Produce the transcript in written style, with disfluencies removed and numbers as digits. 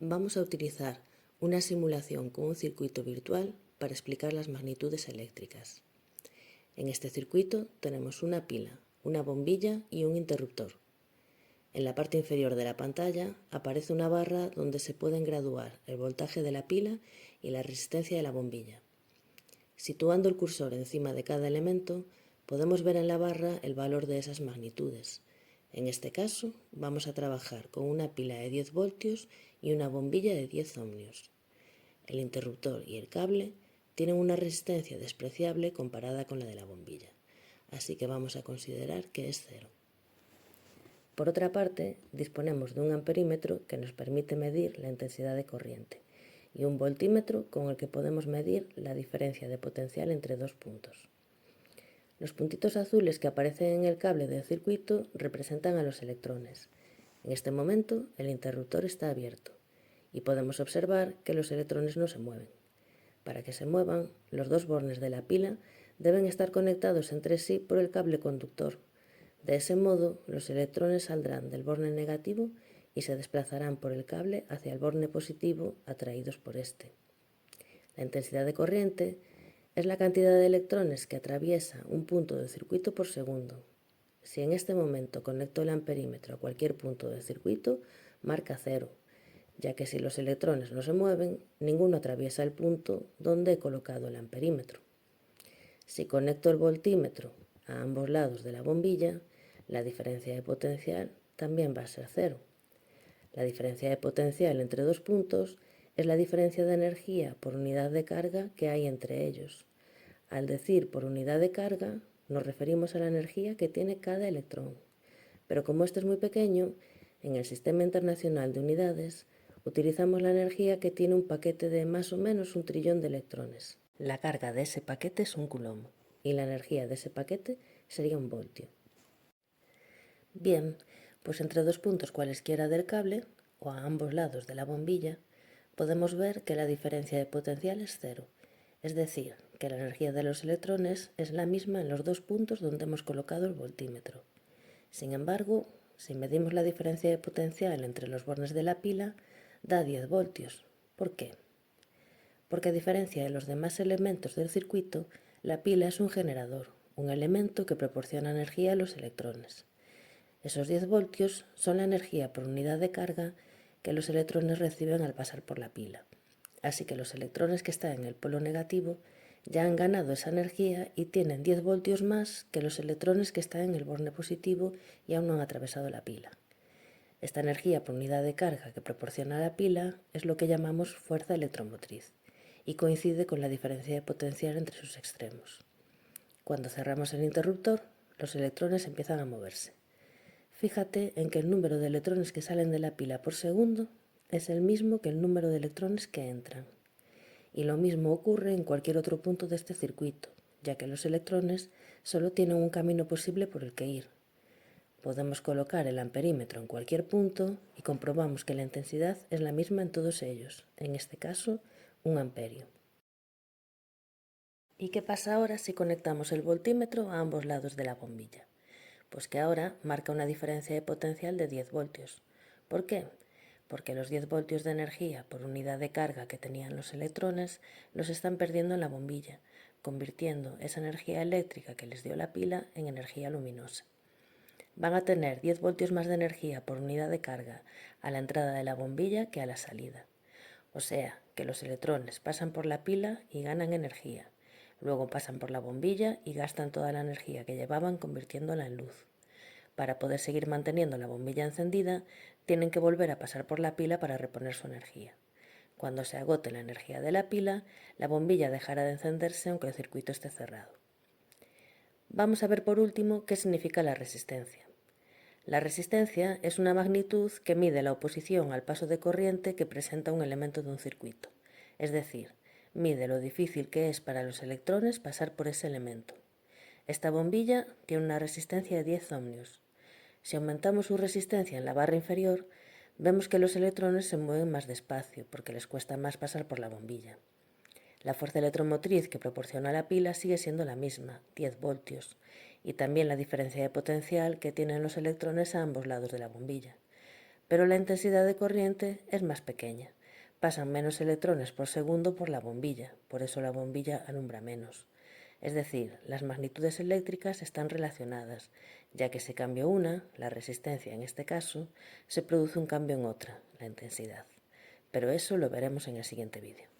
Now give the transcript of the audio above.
Vamos a utilizar una simulación con un circuito virtual para explicar las magnitudes eléctricas. En este circuito tenemos una pila, una bombilla y un interruptor. En la parte inferior de la pantalla aparece una barra donde se pueden graduar el voltaje de la pila y la resistencia de la bombilla. Situando el cursor encima de cada elemento, podemos ver en la barra el valor de esas magnitudes. En este caso, vamos a trabajar con una pila de 10 voltios y una bombilla de 10 ohmios. El interruptor y el cable tienen una resistencia despreciable comparada con la de la bombilla, así que vamos a considerar que es cero. Por otra parte, disponemos de un amperímetro que nos permite medir la intensidad de corriente y un voltímetro con el que podemos medir la diferencia de potencial entre dos puntos. Los puntitos azules que aparecen en el cable del circuito representan a los electrones. En este momento, el interruptor está abierto y podemos observar que los electrones no se mueven. Para que se muevan, los dos bornes de la pila deben estar conectados entre sí por el cable conductor. De ese modo, los electrones saldrán del borne negativo y se desplazarán por el cable hacia el borne positivo atraídos por este. La intensidad de corriente es la cantidad de electrones que atraviesa un punto del circuito por segundo. Si en este momento conecto el amperímetro a cualquier punto del circuito, marca 0, ya que si los electrones no se mueven, ninguno atraviesa el punto donde he colocado el amperímetro. Si conecto el voltímetro a ambos lados de la bombilla, la diferencia de potencial también va a ser 0. La diferencia de potencial entre dos puntos es la diferencia de energía por unidad de carga que hay entre ellos. Al decir por unidad de carga, nos referimos a la energía que tiene cada electrón. Pero como este es muy pequeño, en el Sistema Internacional de Unidades utilizamos la energía que tiene un paquete de más o menos 1 trillón de electrones. La carga de ese paquete es 1 coulomb y la energía de ese paquete sería 1 voltio. Bien, pues entre dos puntos cualesquiera del cable, o a ambos lados de la bombilla, podemos ver que la diferencia de potencial es 0, es decir, que la energía de los electrones es la misma en los dos puntos donde hemos colocado el voltímetro. Sin embargo, si medimos la diferencia de potencial entre los bornes de la pila, da 10 voltios. ¿Por qué? Porque a diferencia de los demás elementos del circuito, la pila es un generador, un elemento que proporciona energía a los electrones. Esos 10 voltios son la energía por unidad de carga que los electrones reciben al pasar por la pila. Así que los electrones que están en el polo negativo ya han ganado esa energía y tienen 10 voltios más que los electrones que están en el borne positivo y aún no han atravesado la pila. Esta energía por unidad de carga que proporciona la pila es lo que llamamos fuerza electromotriz y coincide con la diferencia de potencial entre sus extremos. Cuando cerramos el interruptor, los electrones empiezan a moverse. Fíjate en que el número de electrones que salen de la pila por segundo es el mismo que el número de electrones que entran. Y lo mismo ocurre en cualquier otro punto de este circuito, ya que los electrones solo tienen un camino posible por el que ir. Podemos colocar el amperímetro en cualquier punto y comprobamos que la intensidad es la misma en todos ellos, en este caso, 1 amperio. ¿Y qué pasa ahora si conectamos el voltímetro a ambos lados de la bombilla? Pues que ahora marca una diferencia de potencial de 10 voltios. ¿Por qué? Porque los 10 voltios de energía por unidad de carga que tenían los electrones los están perdiendo en la bombilla, convirtiendo esa energía eléctrica que les dio la pila en energía luminosa. Van a tener 10 voltios más de energía por unidad de carga a la entrada de la bombilla que a la salida. O sea, que los electrones pasan por la pila y ganan energía. Luego pasan por la bombilla y gastan toda la energía que llevaban convirtiéndola en luz. Para poder seguir manteniendo la bombilla encendida, tienen que volver a pasar por la pila para reponer su energía. Cuando se agote la energía de la pila, la bombilla dejará de encenderse aunque el circuito esté cerrado. Vamos a ver por último qué significa la resistencia. La resistencia es una magnitud que mide la oposición al paso de corriente que presenta un elemento de un circuito, es decir, mide lo difícil que es para los electrones pasar por ese elemento. Esta bombilla tiene una resistencia de 10 ohmios. Si aumentamos su resistencia en la barra inferior, vemos que los electrones se mueven más despacio porque les cuesta más pasar por la bombilla. La fuerza electromotriz que proporciona la pila sigue siendo la misma, 10 voltios, y también la diferencia de potencial que tienen los electrones a ambos lados de la bombilla. pero la intensidad de corriente es más pequeña. Pasan menos electrones por segundo por la bombilla, por eso la bombilla alumbra menos. Es decir, las magnitudes eléctricas están relacionadas, ya que si cambio una, la resistencia en este caso, se produce un cambio en otra, la intensidad. Pero eso lo veremos en el siguiente vídeo.